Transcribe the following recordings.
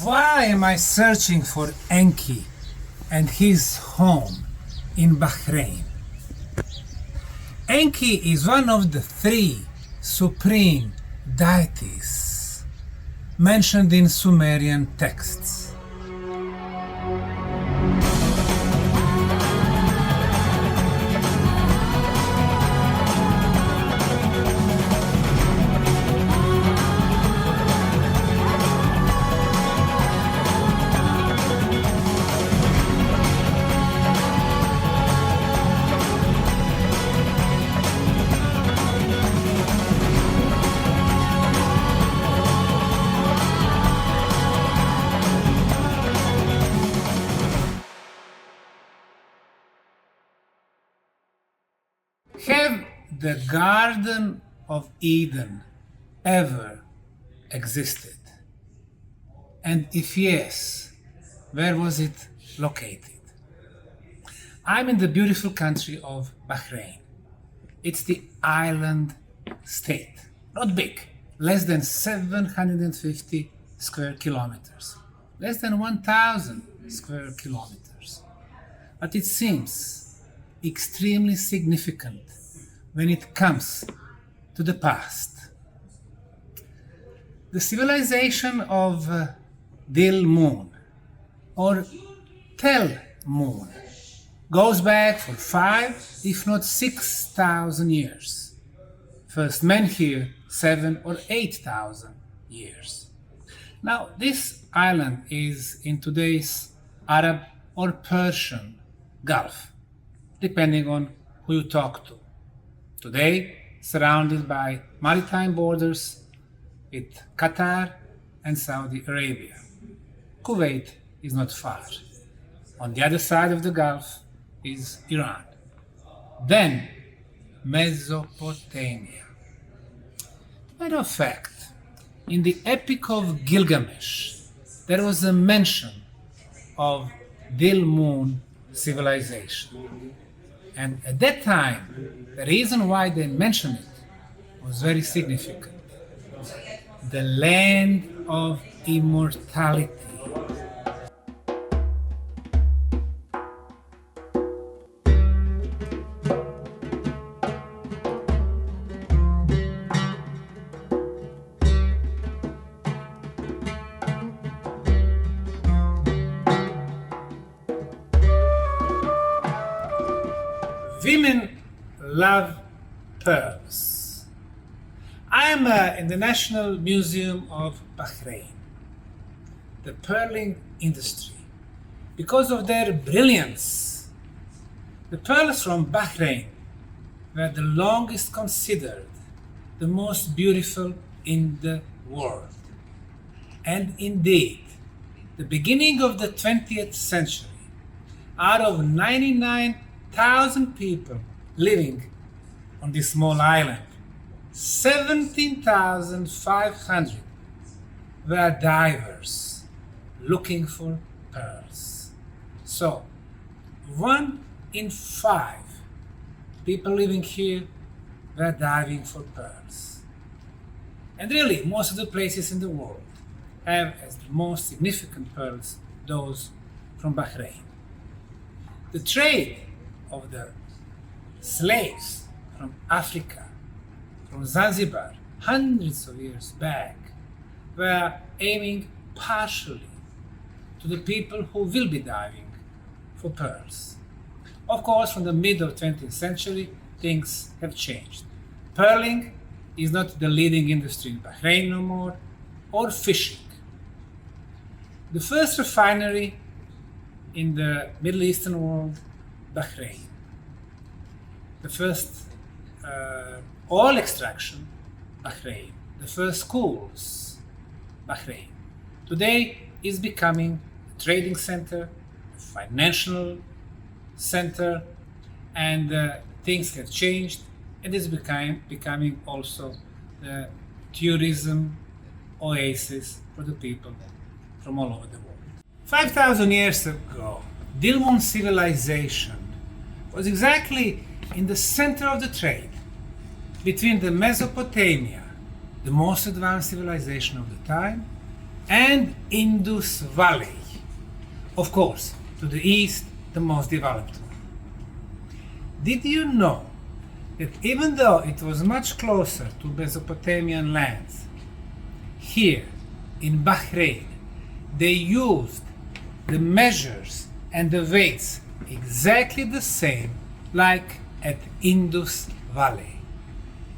Why am I searching for Enki and his home in Bahrain? Enki is one of the three supreme deities mentioned in Sumerian texts. Have the Garden of Eden ever existed? And if yes, where was it located? I'm in the beautiful country of Bahrain. It's the island state, not big, less than 750 square kilometers, less than 1,000 square kilometers. But it seems extremely significant when it comes to the past. The civilization of Dil Moon or Tel Moon goes back for 5, if not 6,000 years. First men here 7 or 8,000 years. Now this island is in today's Arab or Persian Gulf, depending on who you talk to. Today, surrounded by maritime borders with Qatar and Saudi Arabia. Kuwait is not far. On the other side of the Gulf is Iran. Then, Mesopotamia. Matter of fact, in the Epic of Gilgamesh, there was a mention of Dil Moon civilization. And at that time, the reason why they mentioned it was very significant. The land of immortality. Women love pearls. I am in the National Museum of Bahrain. The pearling industry, because of their brilliance, the pearls from Bahrain were the longest considered the most beautiful in the world. And indeed, the beginning of the 20th century, out of 99,000 people living on this small island, 17,500 were divers looking for pearls. So, 1 in 5 people living here were diving for pearls. And really, most of the places in the world have as the most significant pearls those from Bahrain. The trade of the slaves from Africa, from Zanzibar, hundreds of years back, were aiming partially to the people who will be diving for pearls. Of course, from the mid of 20th century, things have changed. Pearling is not the leading industry in Bahrain no more, or fishing. The first refinery in the Middle Eastern world, Bahrain. The first oil extraction, Bahrain. The first schools, Bahrain. Today is becoming a trading center, a financial center, and things have changed, and it's becoming also the tourism oasis for the people from all over the world. 5,000 years ago, Dil Moon civilization was exactly in the center of the trade between the Mesopotamia, the most advanced civilization of the time, and Indus Valley. Of course, to the east, the most developed one. Did you know that even though it was much closer to Mesopotamian lands, here in Bahrain, they used the measures and the weights exactly the same like at Indus Valley?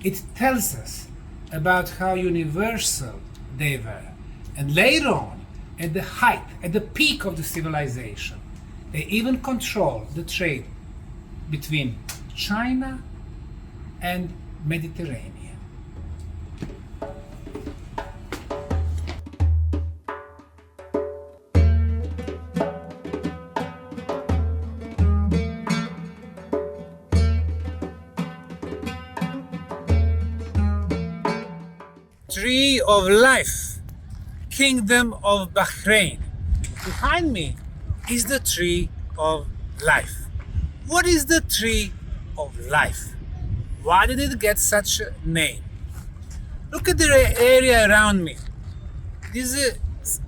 It tells us about how universal they were. And later on, at the height, at the peak of the civilization, they even controlled the trade between China and Mediterranean. Tree of Life, Kingdom of Bahrain. Behind me is the Tree of Life. What is the Tree of Life? Why did it get such a name? Look at the area around me. This is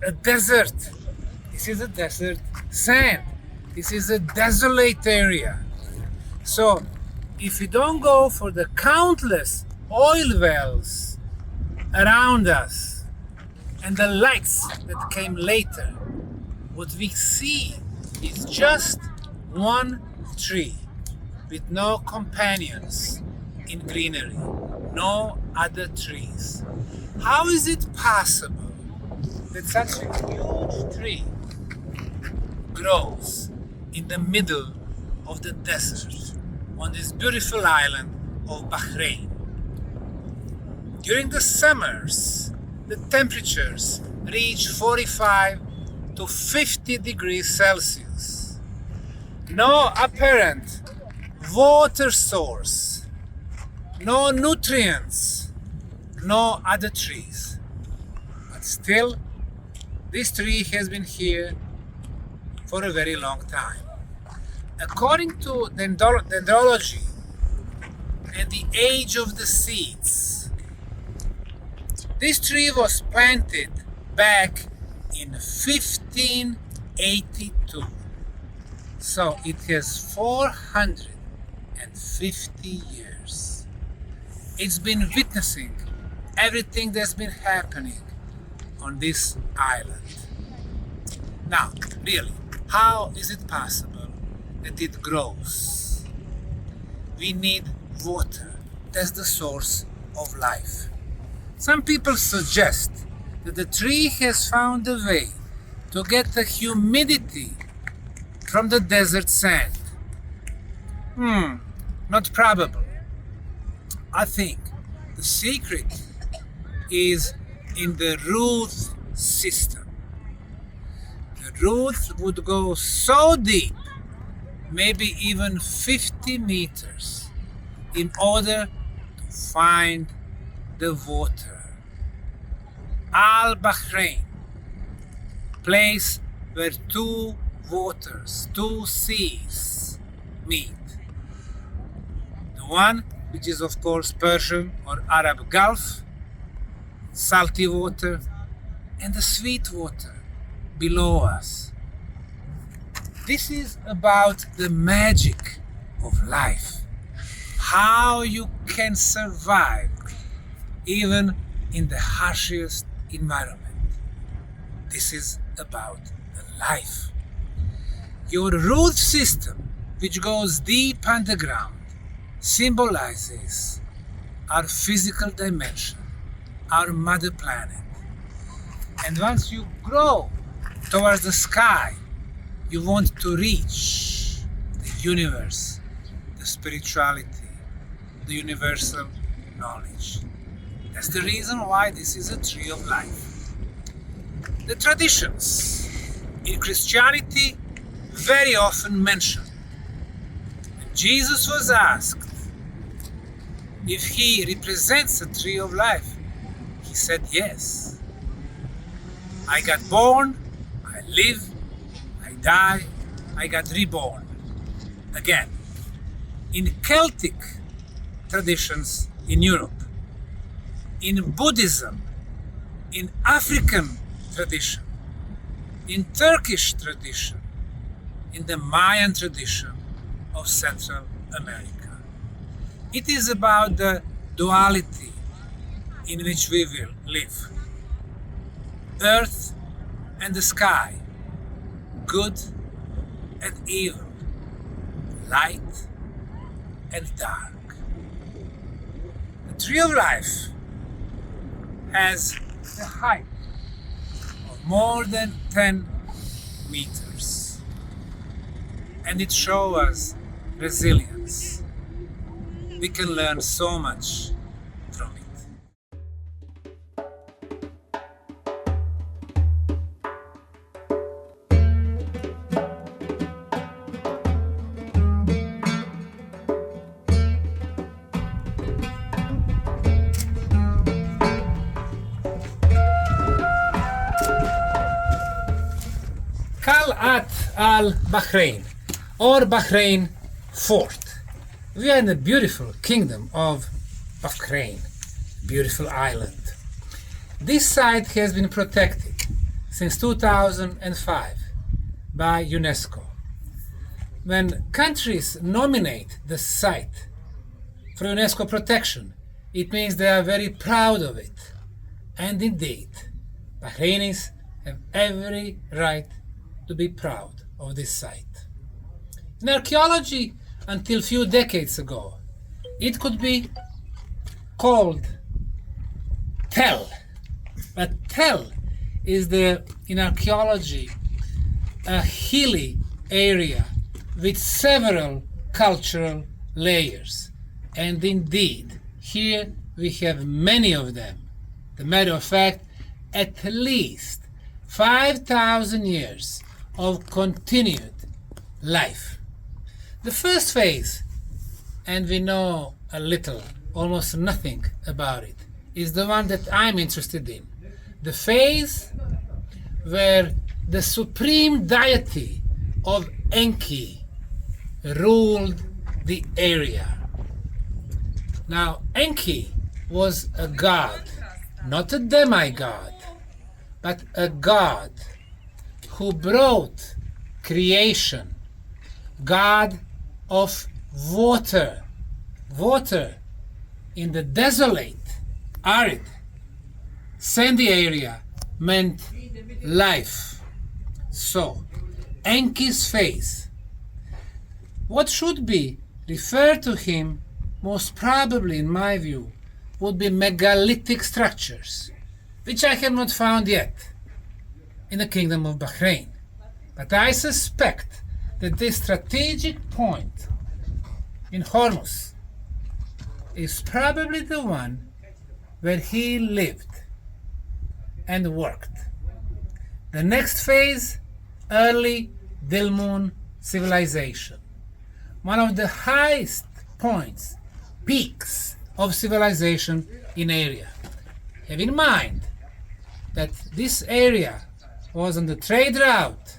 a desert. This is a desert sand. This is a desolate area. So if you don't go for the countless oil wells around us and the lights that came later, what we see is just one tree with no companions in greenery, no other trees. How is it possible that such a huge tree grows in the middle of the desert on this beautiful island of Bahrain? During the summers, the temperatures reach 45 to 50 degrees Celsius. No apparent water source, no nutrients, no other trees. But still, this tree has been here for a very long time. According to dendrology and the age of the seeds, this tree was planted back in 1582. So it has 450 years. It's been witnessing everything that's been happening on this island. Now, really, how is it possible that it grows? We need water. That's the source of life. Some people suggest that the tree has found a way to get the humidity from the desert sand. Not probable. I think the secret is in the root system. The roots would go so deep, maybe even 50 meters, in order to find the water. Al Bahrain, place where two waters, two seas meet. The one which is of course Persian or Arab Gulf, salty water, and the sweet water below us. This is about the magic of life. How you can survive even in the harshest environment. This is about the life. Your root system, which goes deep underground, symbolizes our physical dimension, our mother planet. And once you grow towards the sky, you want to reach the universe, the spirituality, the universal knowledge. That's the reason why this is a tree of life. The traditions in Christianity very often mention. When Jesus was asked if he represents a tree of life, he said yes. I got born, I live, I die, I got reborn again. In Celtic traditions in Europe, in Buddhism, in African tradition, in Turkish tradition, in the Mayan tradition of Central America. It is about the duality in which we will live. Earth and the sky, good and evil, light and dark. The tree of life has a height of more than 10 meters, and it shows us resilience. We can learn so much from it. Qal'at al-Bahrain, or Bahrain Fort. We are in the beautiful kingdom of Bahrain, beautiful island. This site has been protected since 2005 by UNESCO. When countries nominate the site for UNESCO protection, it means they are very proud of it. And indeed, Bahrainis have every right to be proud of this site. In archaeology, until few decades ago, it could be called Tell. But Tell is in archaeology a hilly area with several cultural layers. And indeed, here we have many of them. As a matter of fact, at least 5,000 years of continued life. The first phase, and we know a little, almost nothing about it, is the one that I'm interested in. The phase where the supreme deity of Enki ruled the area. Now, Enki was a god, not a demigod, but a god who brought creation, god of water. Water in the desolate, arid, sandy area meant life. So, Enki's face, what should be referred to him, most probably in my view, would be megalithic structures, which I have not found yet in the kingdom of Bahrain. But I suspect that this strategic point in Hormuz is probably the one where he lived and worked. The next phase, early Dilmun civilization. One of the highest points, peaks of civilization in area. Have in mind that this area was on the trade route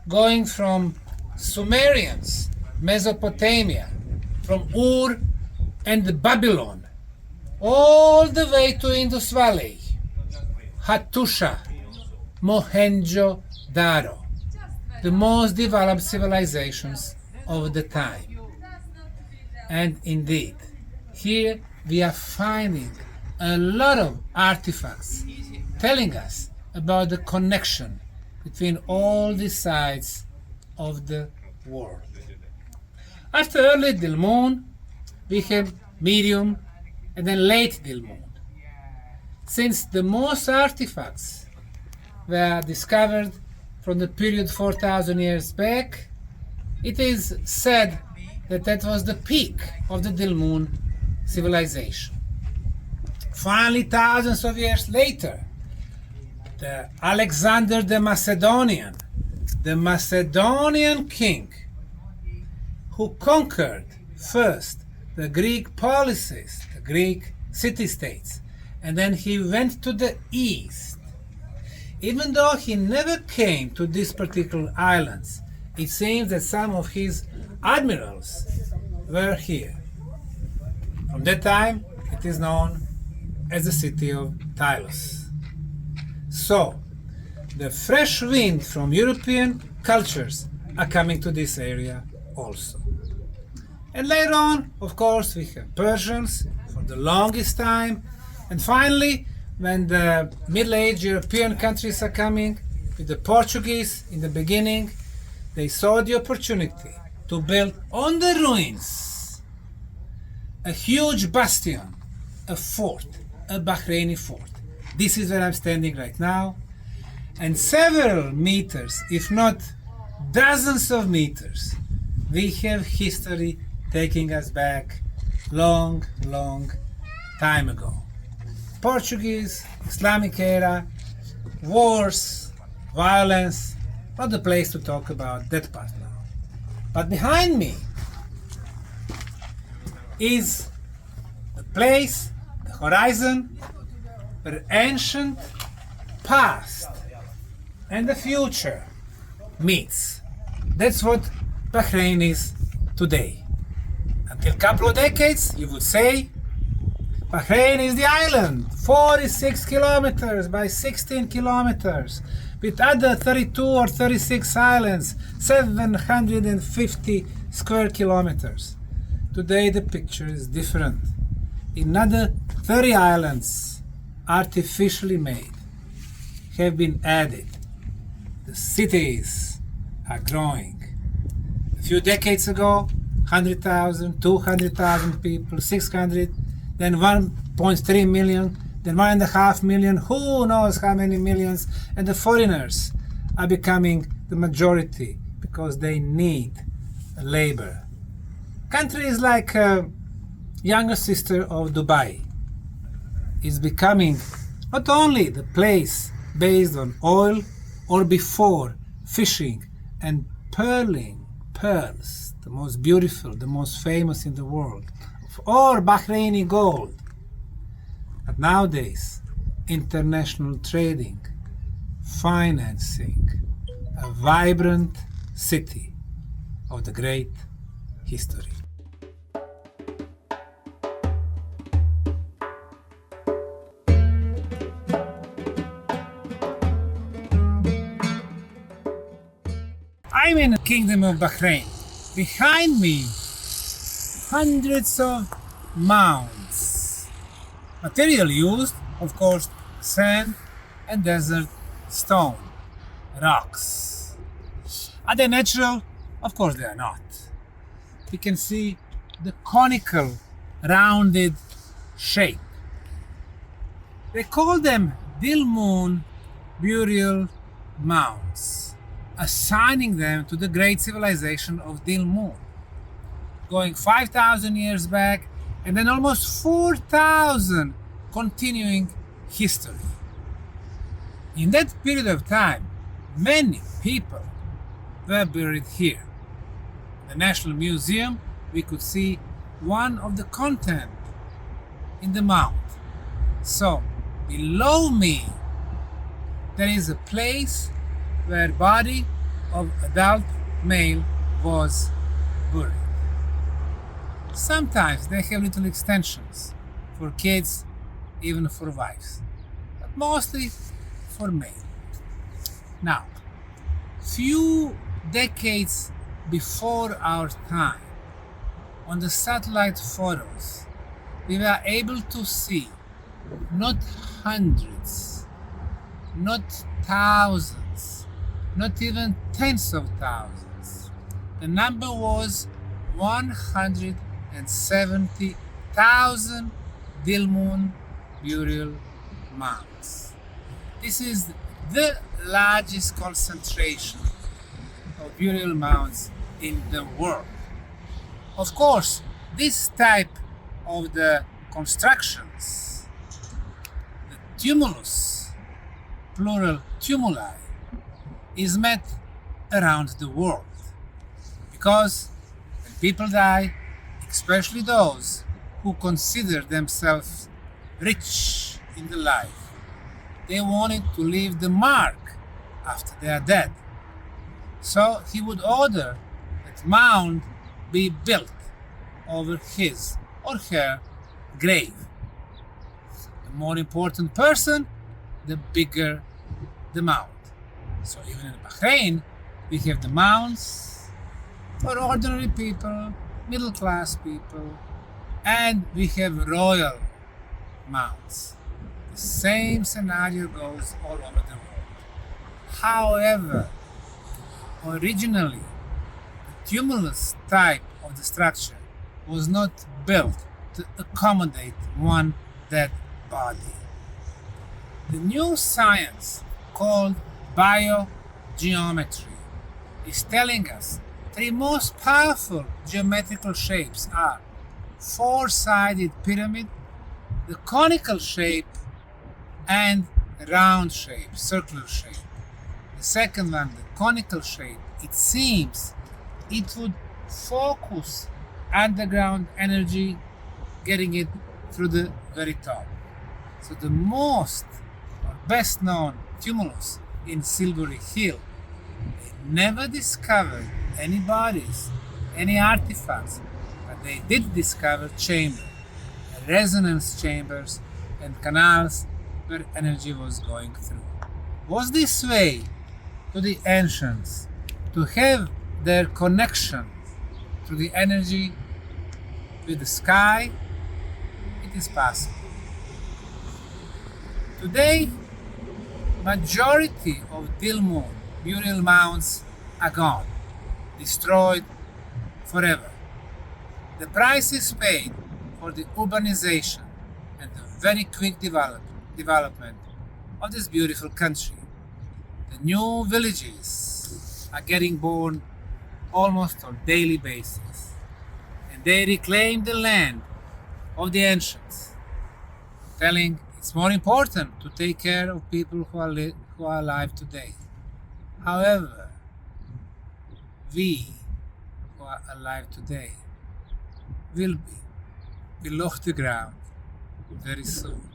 going from Sumerians, Mesopotamia, from Ur and Babylon, all the way to Indus Valley, Hattusha, Mohenjo-Daro, the most developed civilizations of the time. And indeed, here we are finding a lot of artifacts telling us about the connection between all the sides of the world. After early Dilmun, we have medium and then late Dilmun. Since the most artifacts were discovered from the period 4,000 years back, it is said that that was the peak of the Dilmun civilization. Finally, thousands of years later, the Alexander the Macedonian king, who conquered first the Greek policies, the Greek city-states, and then he went to the east. Even though he never came to these particular islands, it seems that some of his admirals were here. From that time, it is known as the city of Tylos. So, the fresh wind from European cultures are coming to this area also. And later on, of course, we have Persians for the longest time. And finally, when the Middle-aged European countries are coming, with the Portuguese in the beginning, they saw the opportunity to build on the ruins a huge bastion, a fort, a Bahraini fort. This is where I'm standing right now. And several meters, if not dozens of meters, we have history taking us back long, long time ago. Portuguese, Islamic era, wars, violence, not the place to talk about that part now. But behind me is the place, the horizon, where ancient past and the future meets. That's what Bahrain is today. Until a couple of decades, you would say, Bahrain is the island, 46 kilometers by 16 kilometers, with other 32 or 36 islands, 750 square kilometers. Today the picture is different. Another 30 islands, artificially made, have been added. The cities are growing. A few decades ago, 100,000, 200,000 people, 600, then 1.3 million, then 1.5 million, who knows how many millions, and the foreigners are becoming the majority because they need labor. Country is like a younger sister of Dubai. It's becoming not only the place based on oil or before fishing and pearls, the most beautiful, the most famous in the world, or Bahraini gold. But nowadays, international trading, financing, a vibrant city of the great history. I'm in the Kingdom of Bahrain. Behind me, hundreds of mounds. Material used, of course, sand and desert stone, rocks. Are they natural? Of course they are not. We can see the conical, rounded shape. They call them Dilmun burial mounds, assigning them to the great civilization of Dilmun, going 5,000 years back, and then almost 4,000 continuing history. In that period of time, many people were buried here. In the National Museum, we could see one of the content in the mound. So, below me, there is a place where body of adult male was buried. Sometimes they have little extensions for kids, even for wives, but mostly for male. Now, few decades before our time, on the satellite photos, we were able to see not hundreds, not thousands, not even tens of thousands. The number was 170,000 Dilmun burial mounds. This is the largest concentration of burial mounds in the world. Of course, this type of the constructions, the tumulus, plural tumuli, is met around the world, because when people die, especially those who consider themselves rich in the life, they wanted to leave the mark after they are dead. So he would order that mound be built over his or her grave. The more important person, the bigger the mound. So even in Bahrain, we have the mounds for ordinary people, middle class people, and we have royal mounds. The same scenario goes all over the world. However, originally, the tumulus type of the structure was not built to accommodate one dead body. The new science called biogeometry is telling us three most powerful geometrical shapes are four-sided pyramid, the conical shape, and round shape, circular shape. The second one, the conical shape, it seems it would focus underground energy, getting it through the very top. So the most or best known tumulus in Silbury Hill, they never discovered any bodies, any artifacts, but they did discover chambers, resonance chambers, and canals where energy was going through. Was this way to the ancients to have their connection to the energy with the sky? It is possible. Today, majority of Dilmun burial mounds are gone, destroyed forever. The price is paid for the urbanization and the very quick development of this beautiful country. The new villages are getting born almost on a daily basis, and they reclaim the land of the ancients, telling it's more important to take care of people who are alive today. However, we who are alive today will be below the ground very soon,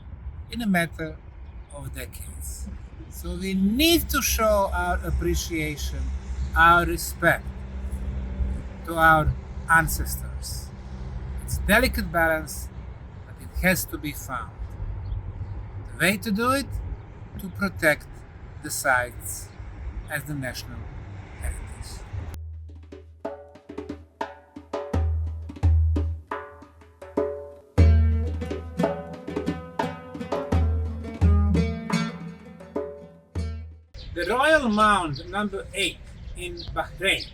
in a matter of decades. So we need to show our appreciation, our respect to our ancestors. It's a delicate balance, but it has to be found. The way to do it, to protect the sites as the national heritage. The Royal Mound number 8 in Bahrain.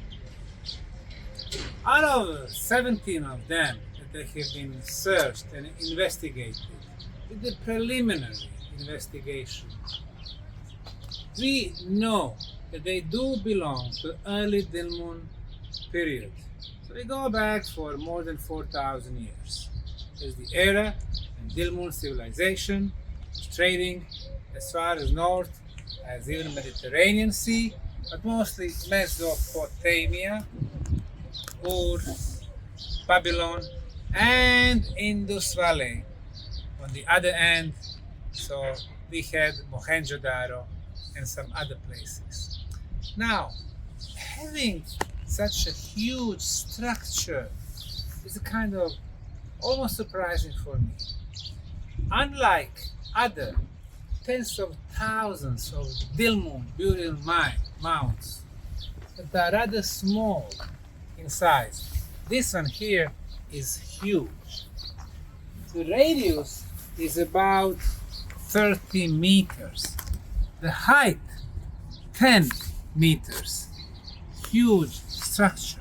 Out of 17 of them that have been searched and investigated with the preliminary investigation, we know that they do belong to early Dilmun period. So we go back for more than 4,000 years. There's the era when Dilmun civilization was trading as far as north as even Mediterranean Sea, but mostly Mesopotamia, Ur, Babylon, and Indus Valley on the other end. So we had Mohenjo-Daro and some other places. Now, having such a huge structure is kind of almost surprising for me. Unlike other tens of thousands of Dilmun burial mounds that are rather small in size, this one here is huge. The radius is about 30 meters. The height, 10 meters. Huge structure.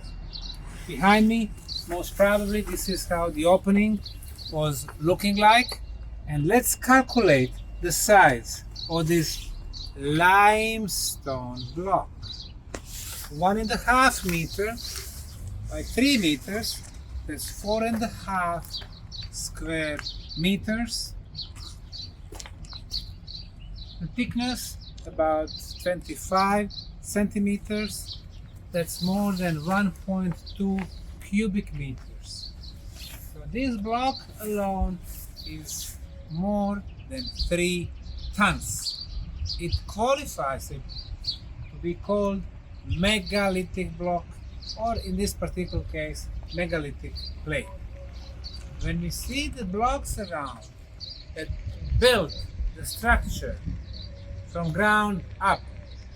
Behind me, most probably this is how the opening was looking like. And let's calculate the size of this limestone block. 1.5 meters by 3 meters, that's 4.5 square meters. The thickness about 25 centimeters, that's more than 1.2 cubic meters. So this block alone is more than 3 tons. It qualifies it to be called megalithic block, or in this particular case, megalithic plate. When we see the blocks around that built the structure from ground up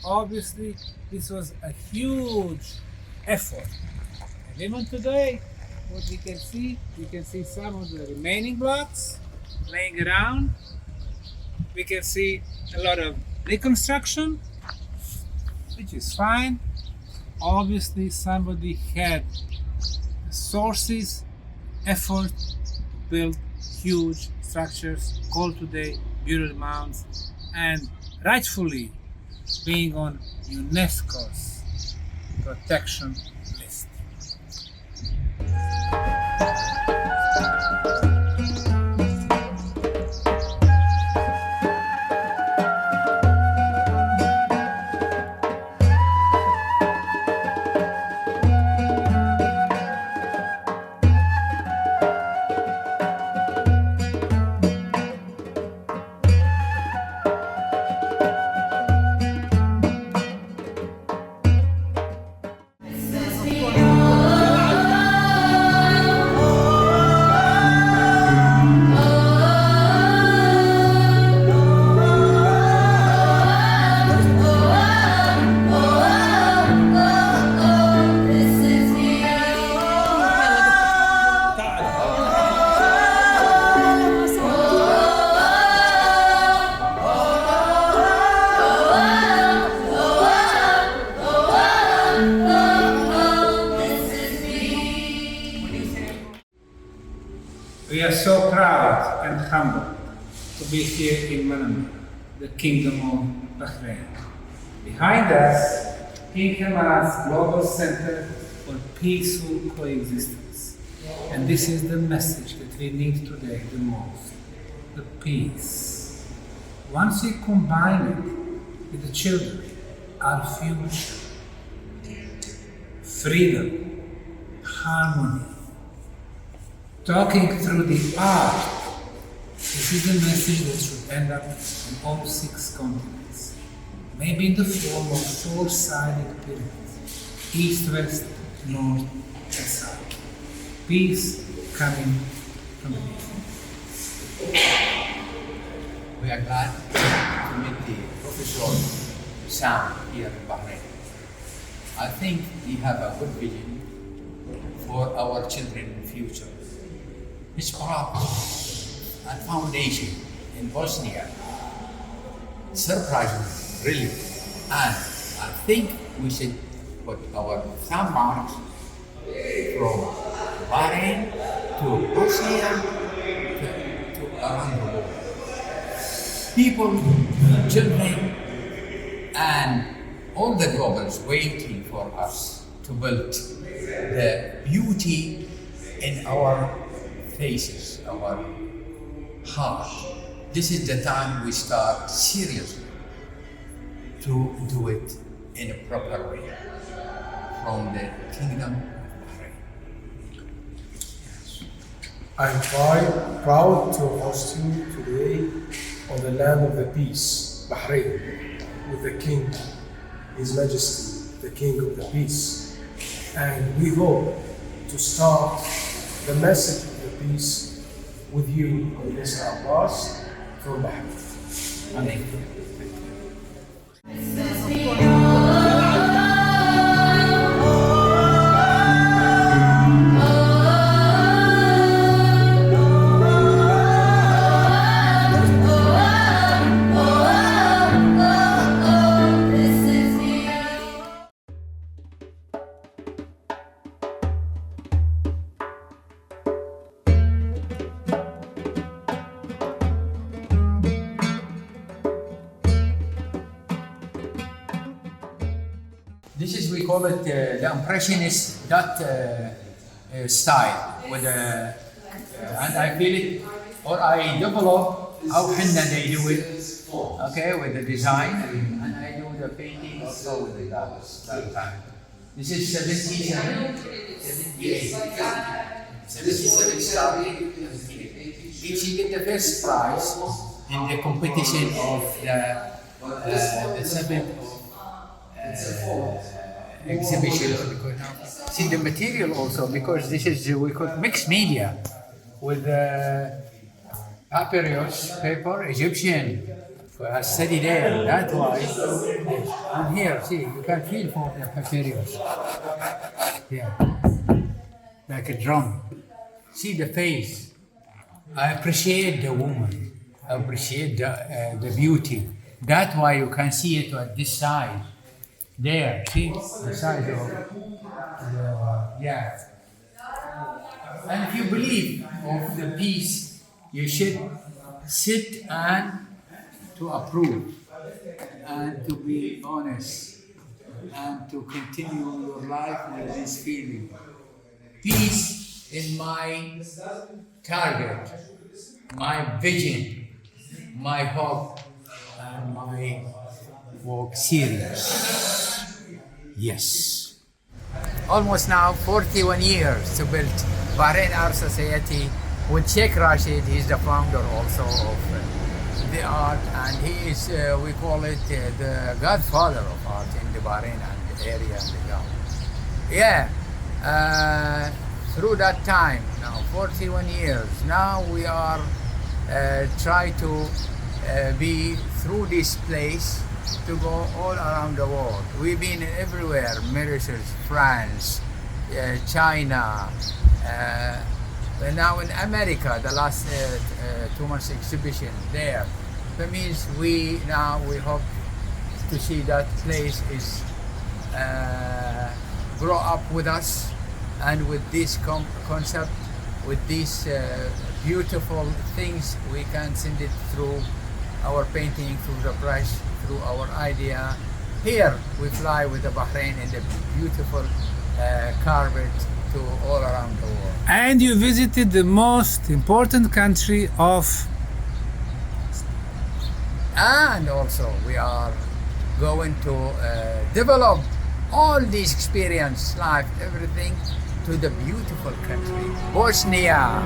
obviously this was a huge effort. And even today, what we can see some of the remaining blocks laying around. We can see a lot of reconstruction, which is fine. Obviously, somebody had the sources, effort, built huge structures called today burial mounds, and rightfully being on UNESCO's protection list. We are so proud and humbled to be here in Manama, the Kingdom of Bahrain. Behind us, King Hamad's Global Center for Peaceful Coexistence. And this is the message that we need today the most, the peace. Once we combine it with the children, our future, freedom, harmony, talking through the art, this is the message that should end up on all 6 continents. Maybe in the form of 4-sided pyramids, east, west, north, and south. Peace coming from the east. We are glad to meet the Professor Sam here in Bahrain. I think we have a good vision for our children's future. His purpose and foundation in Bosnia surprised me, really. And I think we should put our thumb marks from Bahrain to Bosnia to around the world. People, children, and all the globals waiting for us to build the beauty in our faces, our heart. This is the time we start seriously to do it in a proper way from the Kingdom of Bahrain. I'm proud to host you today on the land of the peace, Bahrain, with the King, His Majesty, the King of the Peace. And we hope to start the message of the peace with you, Mr. Abbas, from Bahrain. Thank you. This is, we call it the impressionist dot style, with and I feel it, or I develop how henna they do it, okay, with the design, and I do the painting also with the dots that time. This is 77, 78, 77 starting. If you get the first prize in the competition of the 7th exhibition. See the material also, because this is we call mixed media with papyrus paper, Egyptian I study there. That's why. And here, see, you can feel for the papyrus. Yeah, like a drum. See the face. I appreciate the woman. I appreciate the beauty. That's why you can see it at this side. There, see the size of yeah. And if you believe of the peace, you should sit and to approve and to be honest and to continue your life with this feeling. Peace is my target, my vision, my hope, and my work serious. Yes. Almost now 41 years to build Bahrain Art Society with Sheikh Rashid. He's the founder also of the art, and he is, we call it the godfather of art in the Bahrain and the area and the Gulf. Yeah, through that time, now 41 years, now we are try to be through this place to go all around the world. We've been everywhere, Mauritius, France, China, now in America, the last 2 months exhibition there. That means we hope to see that place is grow up with us, and with this concept, with these beautiful things, we can send it through our painting, through the brush, through our idea. Here we fly with the Bahrain in the beautiful carpet to all around the world. And you visited the most important country of... And also we are going to develop all this experience, life, everything to the beautiful country, Bosnia.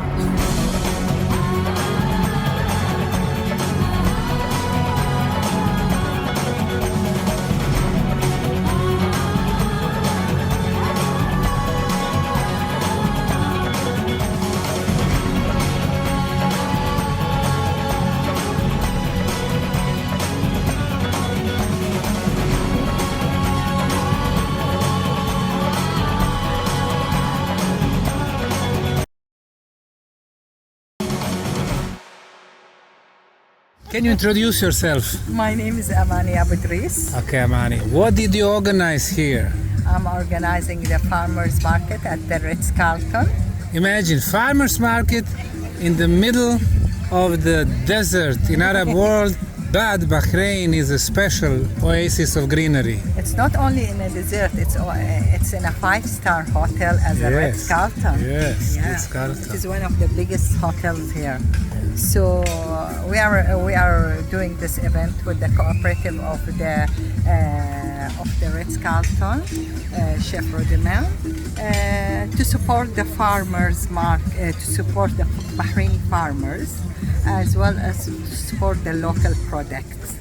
Can you introduce yourself? My name is Amani Abudris. Okay, Amani. What did you organize here? I'm organizing the farmers market at the Ritz-Carlton. Imagine farmers market in the middle of the desert in Arab world, but Bahrain is a special oasis of greenery. It's not only in a desert, it's in a 5-star hotel as a Ritz-Carlton. Yes, Yeah. Ritz-Carlton. It is one of the biggest hotels here. So we are doing this event with the cooperative of the Ritz-Carlton, Chef Rodemel, to support the farmers market, to support the Bahraini farmers, as well as to support the local products.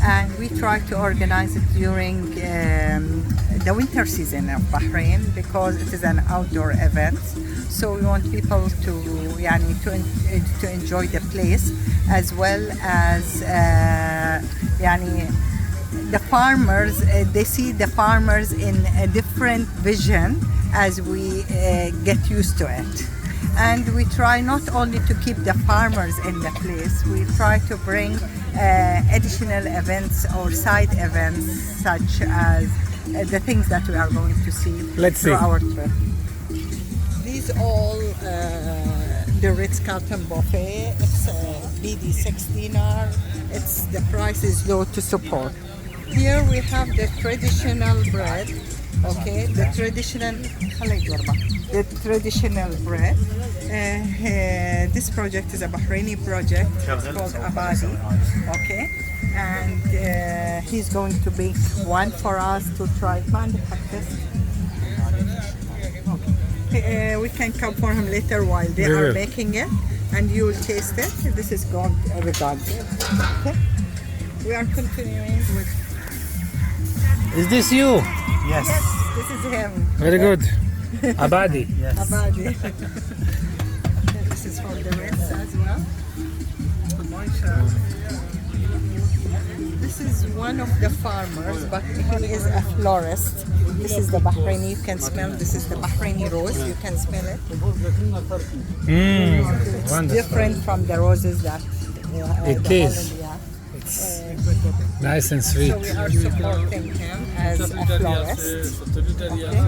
And we try to organize it during the winter season of Bahrain, because it is an outdoor event. So we want people to enjoy the place, as well as the farmers. They see the farmers in a different vision as we get used to it. And we try not only to keep the farmers in the place, we try to bring additional events or side events, such as the things that we are going to see through our trip. These all the Ritz-Carlton buffet. It's BD 6 dinar. The price is low to support. Here we have the traditional bread. Okay, the traditional bread. This project is a Bahraini project. It's called Abadi. Okay, and he's going to bake one for us to try. We can come for him later while they are making it, and you will taste it. This is called regardless. Okay, we are continuing with. Is this you? Yes, this is him. Very good. Abadi. Yes. Abadi. This is for the Ritz as well. This is one of the farmers, but he is a florist. This is the Bahraini, you can smell. This is the Bahraini rose, you can smell it. It's Wonderful. different from the roses that It the is. Holland, yeah. Nice and sweet. So we are supporting him as a florist. Okay.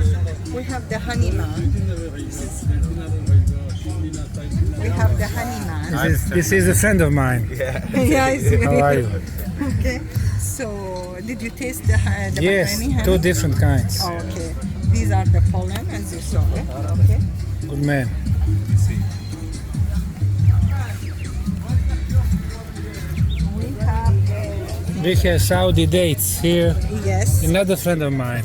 We have the honey man. We have the honey man. This is a friend of mine. Yeah, it's How are you? Okay. So, did you taste the Yes, Bahraini honey? two different kinds. Oh, okay. These are the pollen, as you saw it. Okay. Good man. We have Saudi dates here. Yes. Another friend of mine.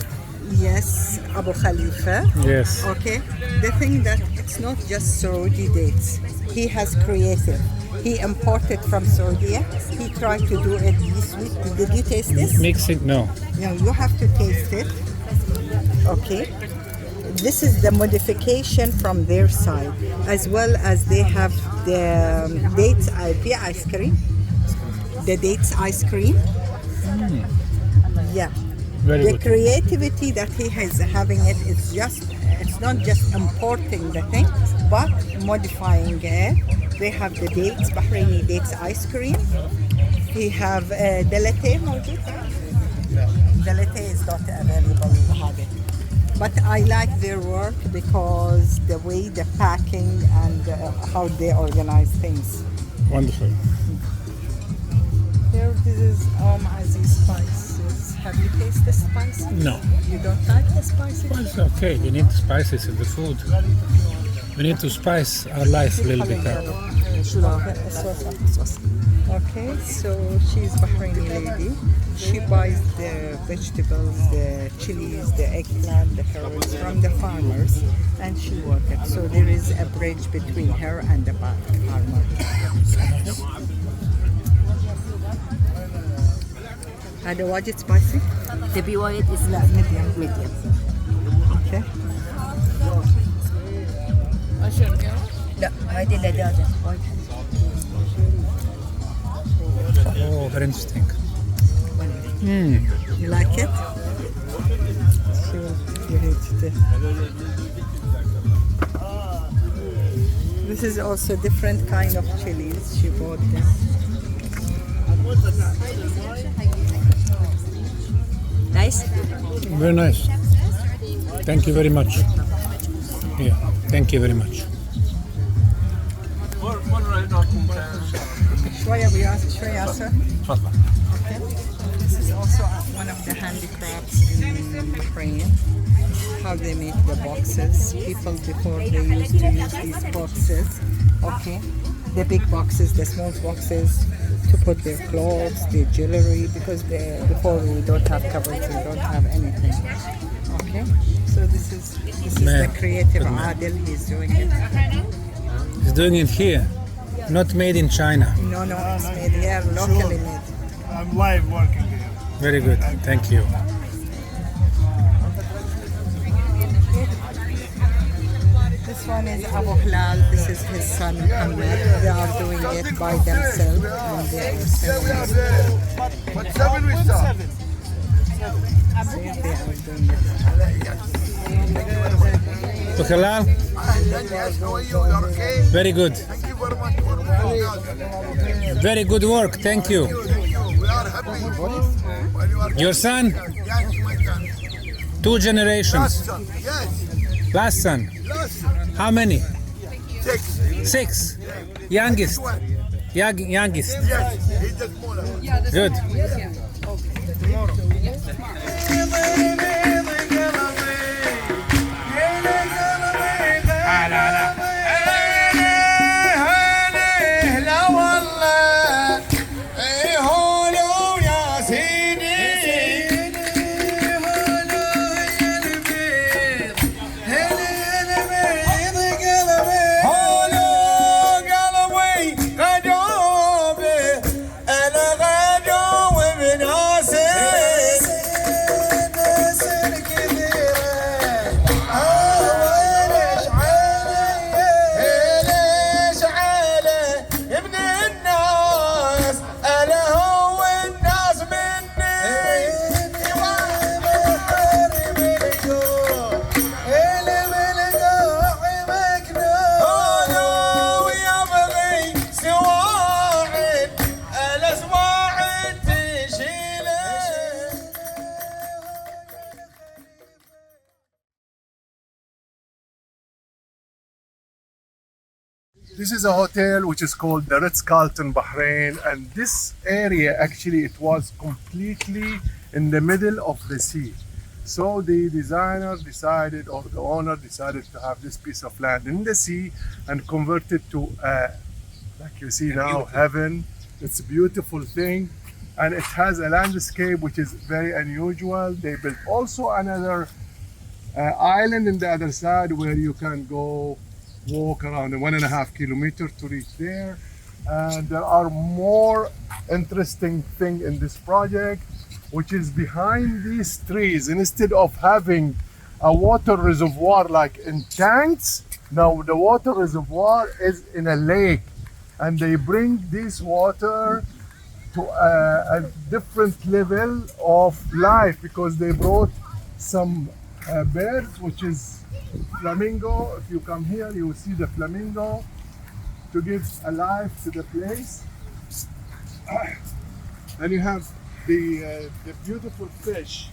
Yes, Abu Khalifa. Yes. Okay. The thing that it's not just Saudi dates. He has created. He imported from Saudi. He tried to do it this week. Did you taste this? Mixing? No. No, you have to taste it. Okay. This is the modification from their side, as well as they have the dates ice cream. The dates ice cream. Yeah. Very The good. creativity that he has having it's not just importing the thing, but modifying it. They have the dates, Bahraini dates ice cream. He have the latte موجود. The latte is not available هذا. But I like their work because the way the packing and how they organize things. Wonderful. Here, this is Aziz spices. Have you tasted the spices? No. You don't like the spices? Well, it's okay. We need spices in the food. We need to spice our life a little bit up. Okay, so she's Bahraini lady. She buys the vegetables, the chilies, the eggplant, the carrots from the farmers, and she works it. So there is a bridge between her and the farmer. هذا واجد spicy? تبي وايد لا medium. medium. Okay. لا هذه اللدادة وايد. Oh, very interesting. You like it? Sure, you hate it. This is also different kind of chilies. She bought them. Nice. Very nice. Thank you very much. Yeah, thank you very much. شوية وياس شوية ياسر. Okay. This is also one of the handicrafts in Bahrain. How they make the boxes. People before they used to use these boxes. Okay. The big boxes, the small boxes to put their clothes, their jewelry, because before we don't have cupboards, we don't have anything. Okay. So this is Man, the creative good man. Adil. He's doing it. He's doing it here, not made in China. No, it's made here, locally made. I'm live working here. Very good. Thank you. This one is Abu Hilal. This is his son Muhammad. They are doing it by themselves. And they are selling it. But seven we start. See, they are doing it. So halal? Yes, how are you? You're okay? Very good. Thank you very much for coming out. Very good work. Thank you. Thank you. We are happy. When you are Your son? yes, my son. 2 generations. Last son. Yes. Last son. Last son. How many? 6. 6. Youngest. Youngest. Yes. He's the smaller. Good. This is a hotel which is called the Ritz-Carlton Bahrain, and this area actually it was completely in the middle of the sea. So the designer decided, or the owner decided, to have this piece of land in the sea and convert it to, like you see now, heaven. It's a beautiful thing, and it has a landscape which is very unusual. They built also another island in the other side where you can go walk around 1.5 kilometers to reach there. And there are more interesting thing in this project, which is behind these trees. Instead of having a water reservoir like in tanks, now the water reservoir is in a lake, and they bring this water to a different level of life, because they brought some birds, which is flamingo. If you come here, you will see the flamingo to give a life to the place. And you have the beautiful fish.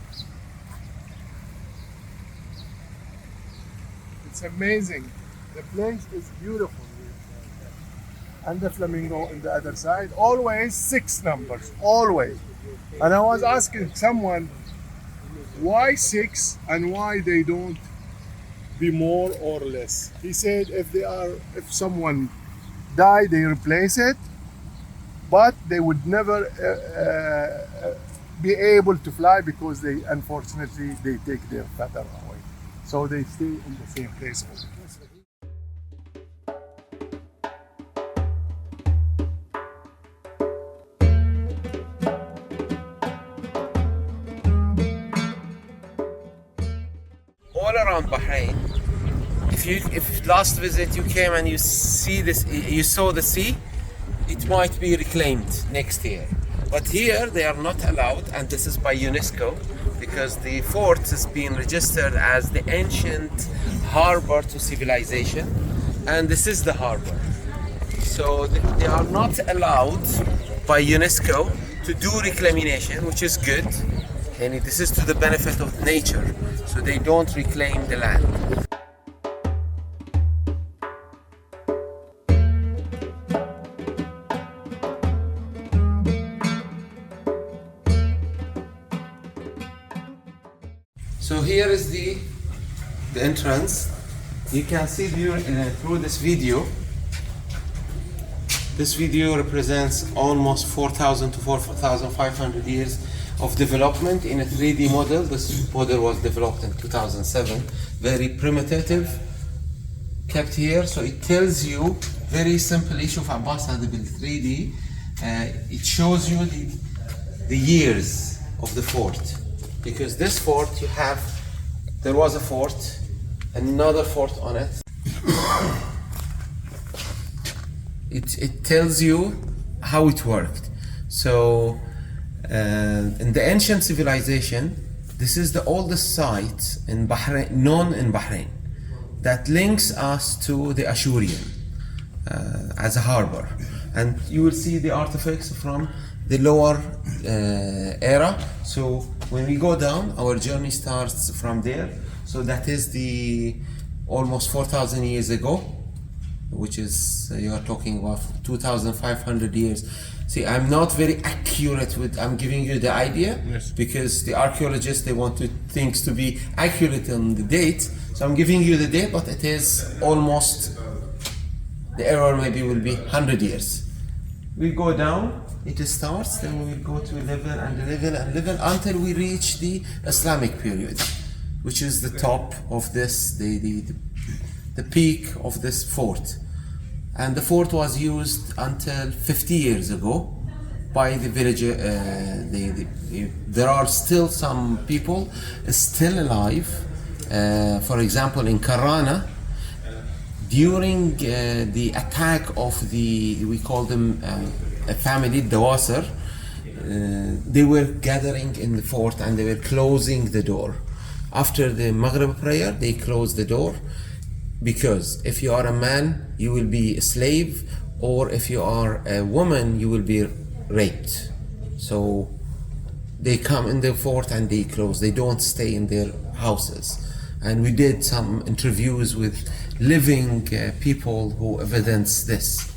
It's amazing. The place is beautiful. And the flamingo on the other side. Always 6 numbers, always. And I was asking someone, why 6 and why they don't be more or less? He said if someone died, they replace it, but they would never be able to fly, because they unfortunately they take their feather away, so they stay in the same place also. All around Bahrain, if last visit you came and you saw the sea, it might be reclaimed next year. But here they are not allowed, and this is by UNESCO, because the fort is being registered as the ancient harbor to civilization, and this is the harbor. So they are not allowed by UNESCO to do reclamation, which is good, and this is to the benefit of nature, so they don't reclaim the land. So here is the entrance. You can see through this video. This video represents almost 4,000 to 4,500 years of development in a 3D model. This model was developed in 2007. Very primitive, kept here. So it tells you very simply, شوف عباس هذا بال 3D. It shows you the years of the fort. Because this fort there was a fort, another fort on it. It tells you how it worked. So in the ancient civilization, this is the oldest site in Bahrain, known in Bahrain, that links us to the Ashurian as a harbor. And you will see the artifacts from the lower era. So when we go down, our journey starts from there. So that is the almost 4,000 years ago, which is, you are talking about 2,500 years. See, I'm not very accurate I'm giving you the idea, yes, because the archaeologists, they want things to be accurate on the date. So I'm giving you the date, but it is almost, the error maybe will be 100 years. We go down, it starts, then we will go to level and level and level until we reach the Islamic period, which is the top of this, the peak of this fort. And the fort was used until 50 years ago by the villager. There are still some people still alive. For example, in Karana, during the attack of we call them a family, Dawasir, they were gathering in the fort and they were closing the door. After the Maghrib prayer, they closed the door, because if you are a man, you will be a slave, or if you are a woman, you will be raped. So they come in the fort and they close. They don't stay in their houses. And we did some interviews with living people who evidence this.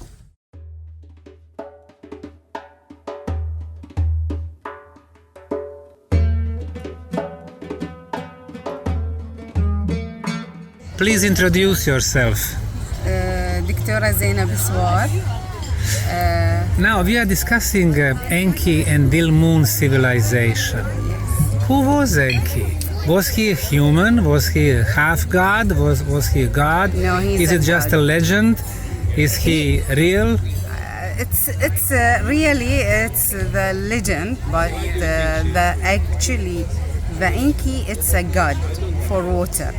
Please introduce yourself. دكتورة زينب سوار. Now we are discussing Enki and Dilmun civilization. Who was Enki? Was he a human? Was he a half god? Was he a god? No, he's Is a it just god. a legend? Is he real? It's really it's the legend, but the Enki it's a god for water,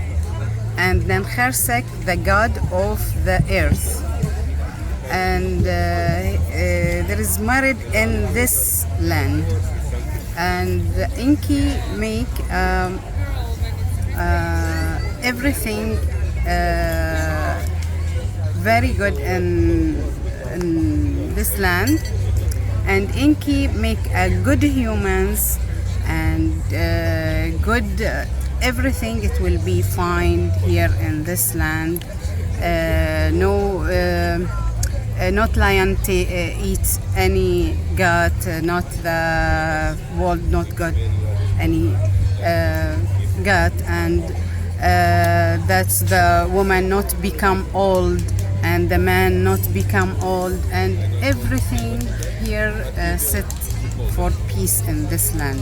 and then Khersek the god of the earth, and there is married in this land, and the Enki make everything very good in this land, and Enki make good humans and good everything. It will be fine here in this land. Not lion eat any goat, not the world not got any goat, and that's the woman not become old and the man not become old, and everything here set for peace in this land.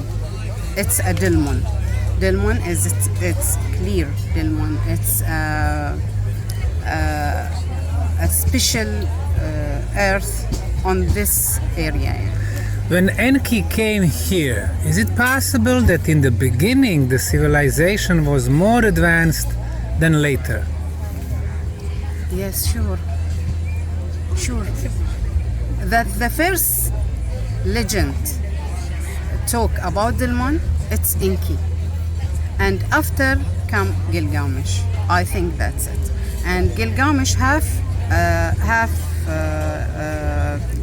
It's a Dilmun. Dilmun is it's clear. Dilmun it's a special earth on this area. When Enki came here, is it possible that in the beginning the civilization was more advanced than later? Yes, sure. That the first legend talk about Dilmun, it's Enki, and after come Gilgamesh. I think that's it. And Gilgamesh half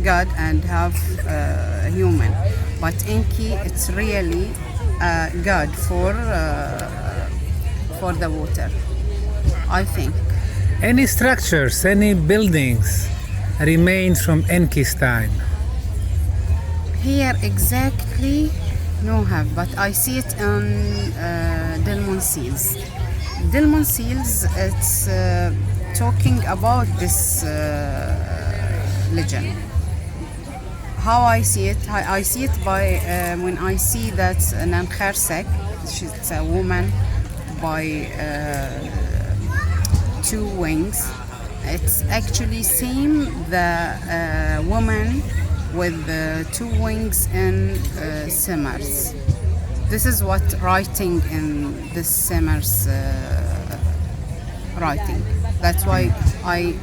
god and half human, but Enki it's really god for the water, I think. Any structures, any buildings remained from Enki's time? Here exactly no have, but I see it on Dilmun seals. Dilmun seals, it's talking about this legend. How I see it? I see it by when I see that Nan Khersek, she's a woman by two wings. It's actually same the woman with two wings in Simmers. This is what writing in this Simmers writing. That's why I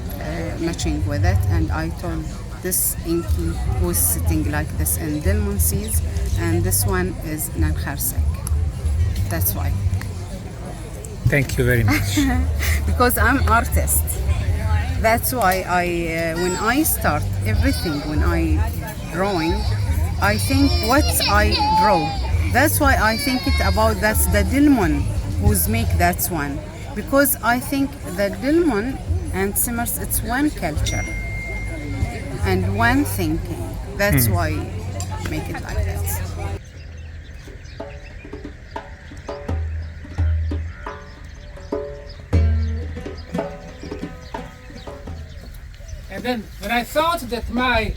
matching with it, and I told this Enki who's sitting like this in Dilmun seas, and this one is Nan Khersek. That's why. Thank you very much. Because I'm artist. That's why when I start everything, when I drawing, I think what I draw. That's why I think it about that's the Dilmun who's make that one. Because I think the Dilmun and Simmers, it's one culture and one thinking. That's why make it like that. And then when I thought that my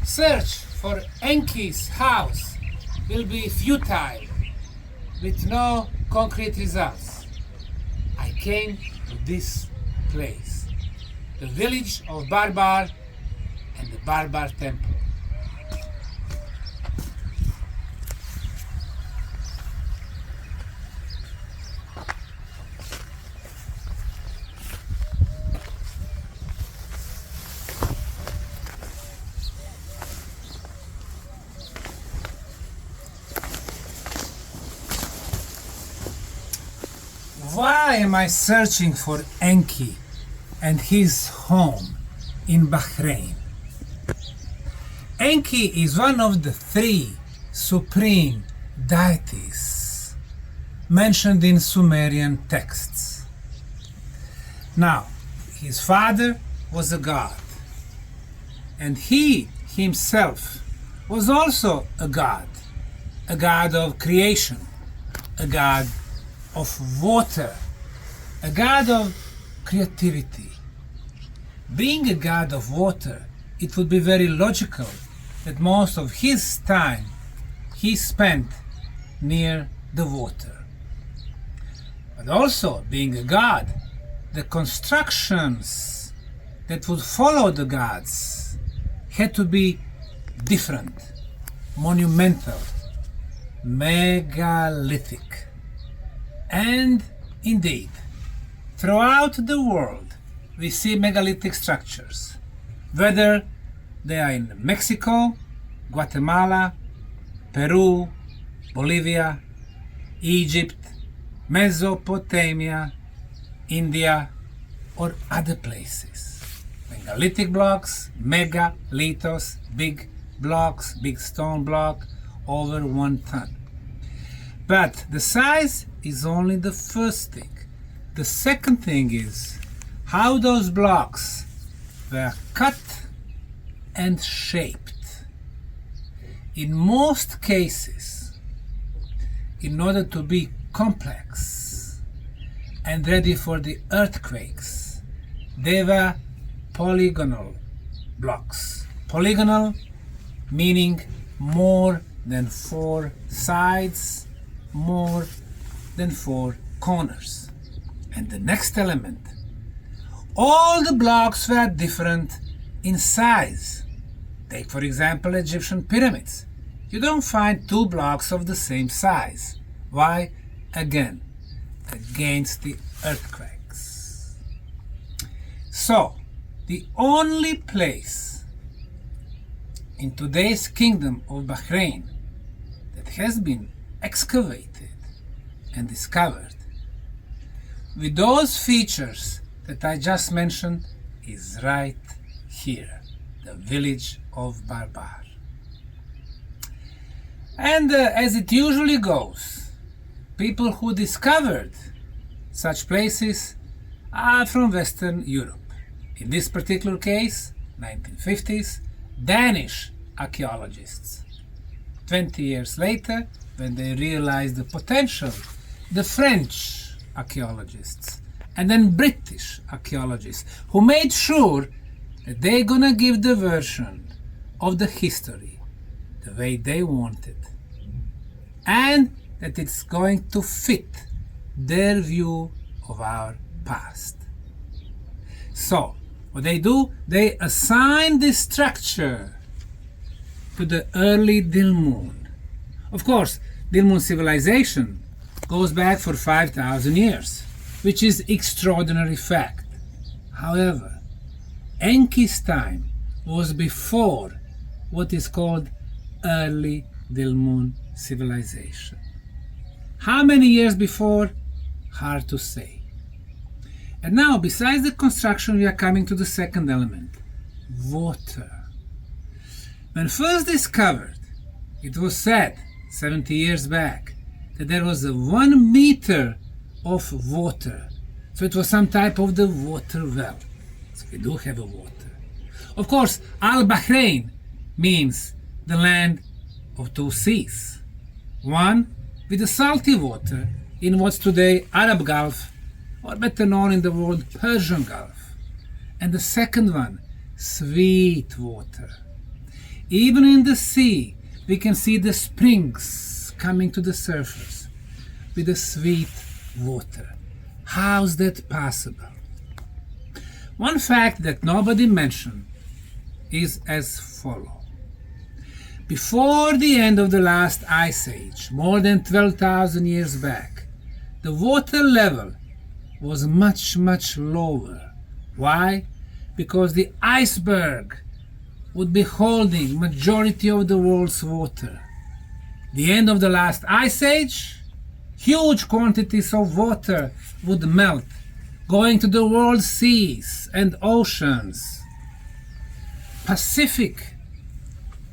search for Enki's house will be futile, with no concrete results, I came to this place, the village of Barbar and the Barbar temple. Why am I searching for Enki and his home in Bahrain? Enki is one of the three supreme deities mentioned in Sumerian texts. Now, his father was a god, and he himself was also a god of creation, a god of water, a god of creativity. Being a god of water, it would be very logical that most of his time he spent near the water. But also, being a god, the constructions that would follow the gods had to be different, monumental, megalithic. And indeed, throughout the world, we see megalithic structures, whether they are in Mexico, Guatemala, Peru, Bolivia, Egypt, Mesopotamia, India, or other places. Megalithic blocks, megalithos, big blocks, big stone block, over 1 ton. But the size is only the first thing. The second thing is how those blocks were cut and shaped. In most cases, in order to be complex and ready for the earthquakes, they were polygonal blocks. Polygonal meaning more than 4 sides, more than 4 corners. And the next element, all the blocks were different in size. Take for example Egyptian pyramids. You don't find 2 blocks of the same size. Why? Again, against the earthquakes. So, the only place in today's kingdom of Bahrain that has been excavated and discovered with those features that I just mentioned is right here, the village of Barbar. And as it usually goes, people who discovered such places are from Western Europe. In this particular case, 1950s, Danish archaeologists. 20 years later, when they realized the potential, the French archaeologists, and then British archaeologists, who made sure that they're gonna give the version of the history the way they wanted, and that it's going to fit their view of our past. So, what they do, they assign this structure to the early Dilmun. Of course, Dilmun civilization goes back for 5,000 years, which is extraordinary fact. However, Enki's time was before what is called early Dilmun civilization. How many years before? Hard to say. And now, besides the construction, we are coming to the second element, water. When first discovered, it was said 70 years back that there was a 1 meter of water. So it was some type of the water well. So we do have a water. Of course, Al-Bahrain means the land of 2 seas. One with the salty water in what's today Arab Gulf, or better known in the world Persian Gulf. And the second one, sweet water. Even in the sea, we can see the springs coming to the surface with the sweet water. How's that possible? One fact that nobody mentioned is as follows. Before the end of the last ice age, more than 12,000 years back, the water level was much, much lower. Why? Because the iceberg would be holding majority of the world's water. The end of the last ice age, huge quantities of water would melt, going to the world's seas and oceans. Pacific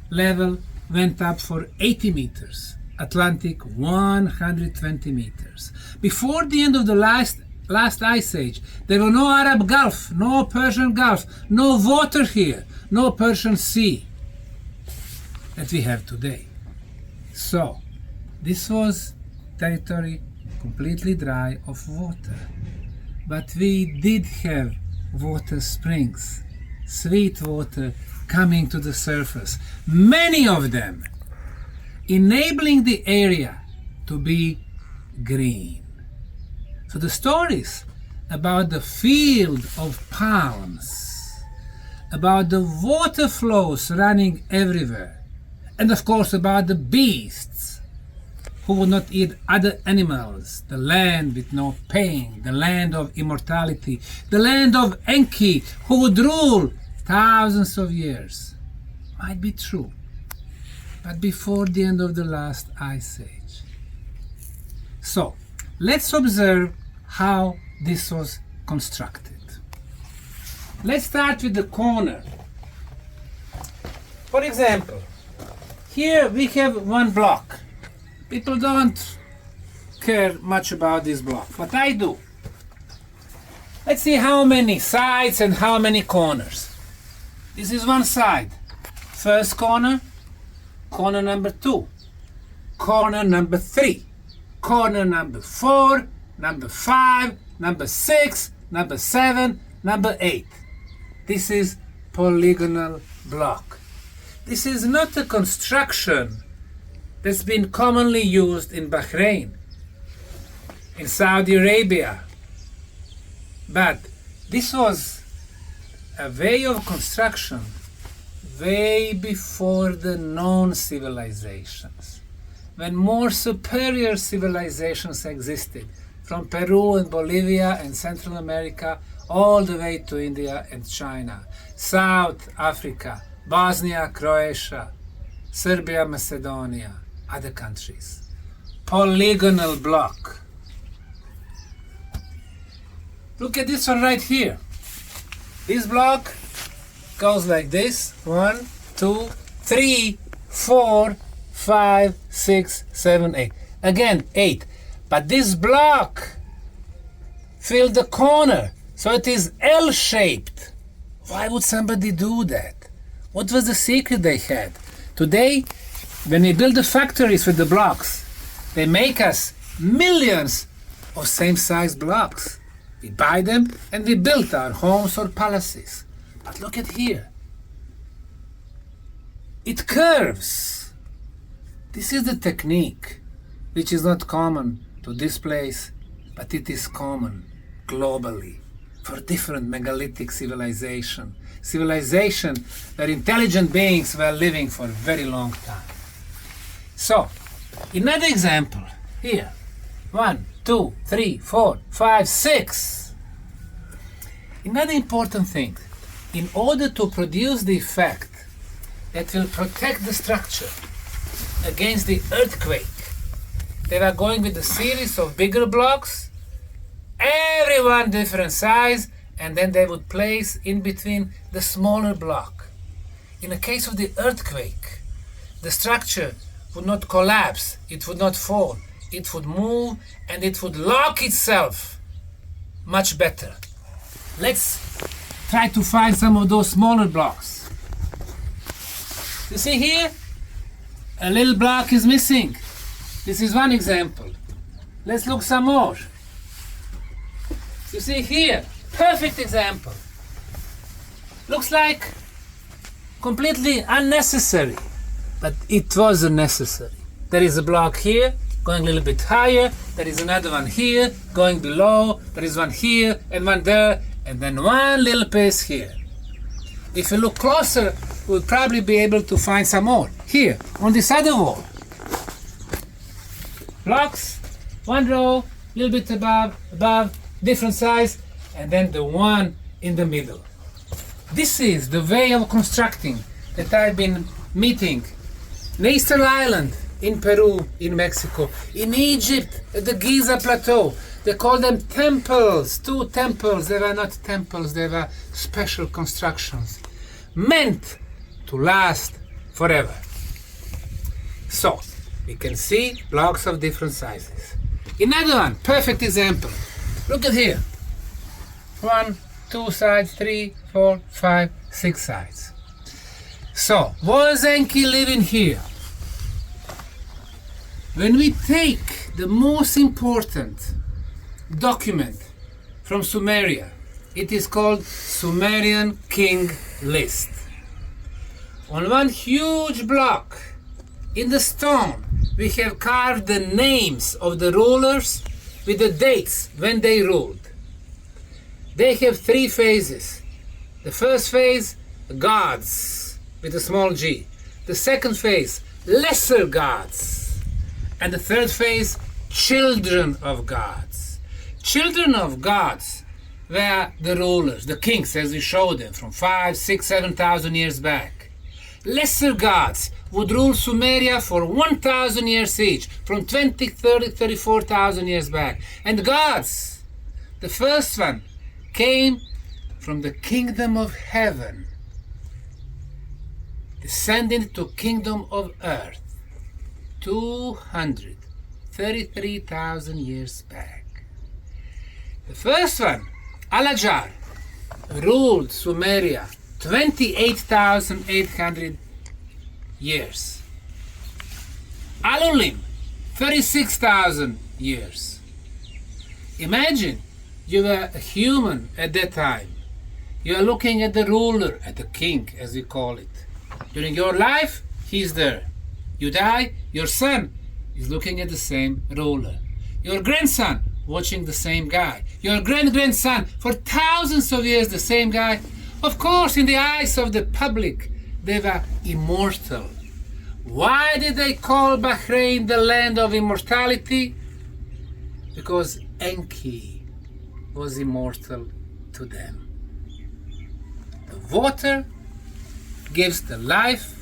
level went up for 80 meters, Atlantic 120 meters. Before the end of the last last ice age, there were no Arab Gulf, no Persian Gulf, no water here, no Persian Sea that we have today. So, this was territory completely dry of water. But we did have water springs, sweet water coming to the surface, many of them, enabling the area to be green. So the stories about the field of palms, about the water flows running everywhere, and of course about the beasts who would not eat other animals, the land with no pain, the land of immortality, the land of Enki who would rule thousands of years, might be true, but before the end of the last ice age. So, let's observe how this was constructed. Let's start with the corner. For example, here we have one block. People don't care much about this block, but I do. Let's see how many sides and how many corners. This is one side. First corner, corner number 2, corner number 3, corner number 4, number 5, number 6, number 7, number 8. This is polygonal block. This is not a construction that's been commonly used in Bahrain, in Saudi Arabia, but this was a way of construction way before the known civilizations, when more superior civilizations existed, from Peru and Bolivia and Central America all the way to India and China, South Africa, Bosnia, Croatia, Serbia, Macedonia, other countries. Polygonal block. Look at this one right here. This block goes like this. 1, 2, 3, 4, 5, 6, 7, 8. Again, 8. But this block filled the corner, so it is L-shaped. Why would somebody do that? What was the secret they had? Today, when we build the factories with the blocks, they make us millions of same-size blocks. We buy them and we build our homes or palaces. But look at here. It curves. This is the technique which is not common to this place, but it is common globally for different megalithic civilization where intelligent beings were living for a very long time. So, another example here. 1, 2, 3, 4, 5, 6. Another important thing, in order to produce the effect that will protect the structure against the earthquake, they were going with a series of bigger blocks, every one different size, and then they would place in between the smaller block. In the case of the earthquake, the structure would not collapse, it would not fall, it would move and it would lock itself much better. Let's try to find some of those smaller blocks. You see here, a little block is missing. This is one example. Let's look some more. You see here, perfect example. Looks like completely unnecessary, but it was necessary. There is a block here, going a little bit higher, there is another one here, going below, there is one here and one there, and then one little piece here. If you look closer, we'll probably be able to find some more. Here, on this other wall. Blocks, one row, a little bit above, different size, and then the one in the middle. This is the way of constructing that I've been meeting in Easter Island, in Peru, in Mexico, in Egypt, at the Giza Plateau. They call them temples, 2 temples. They were not temples, they were special constructions, meant to last forever. So, we can see blocks of different sizes. Another one, perfect example. Look at here. 1, 2 sides, 3, 4, 5, 6 sides. So, was Enki living here? When we take the most important document from Sumeria, it is called Sumerian King List. On one huge block in the stone, we have carved the names of the rulers with the dates when they ruled. They have 3 phases. The first phase, gods, with a small g. The second phase, lesser gods. And the third phase, children of gods. Children of gods were the rulers, the kings, as we showed them, from 5, 6, 7,000 years back. Lesser gods would rule Sumeria for 1,000 years each, from 20, 30, 34,000 years back. And gods, the first one, came from the kingdom of heaven, descending to kingdom of earth, 233,000 years back. The first one, Alajar, ruled Sumeria 28,800 years. Alulim, 36,000 years. Imagine you were a human at that time. You are looking at the ruler, at the king, as we call it. During your life, he's there. You die, your son is looking at the same ruler. Your grandson, watching the same guy. Your great-grandson, for thousands of years, the same guy. Of course, in the eyes of the public, they were immortal. Why did they call Bahrain the land of immortality? Because Enki was immortal to them. The water gives the life,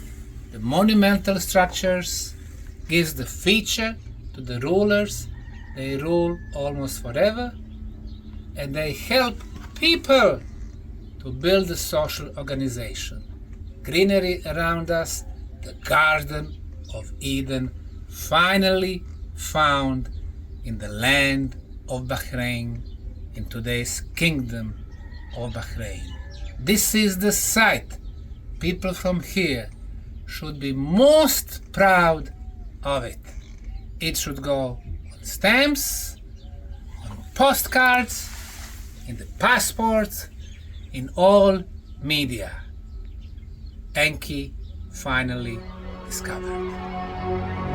the monumental structures, gives the feature to the rulers. They rule almost forever, and they help people to build a social organization. Greenery around us, the Garden of Eden, finally found in the land of Bahrain, in today's kingdom of Bahrain. This is the site people from here should be most proud of it. It should go on stamps, on postcards, in the passports, in all media. Enki finally discovered.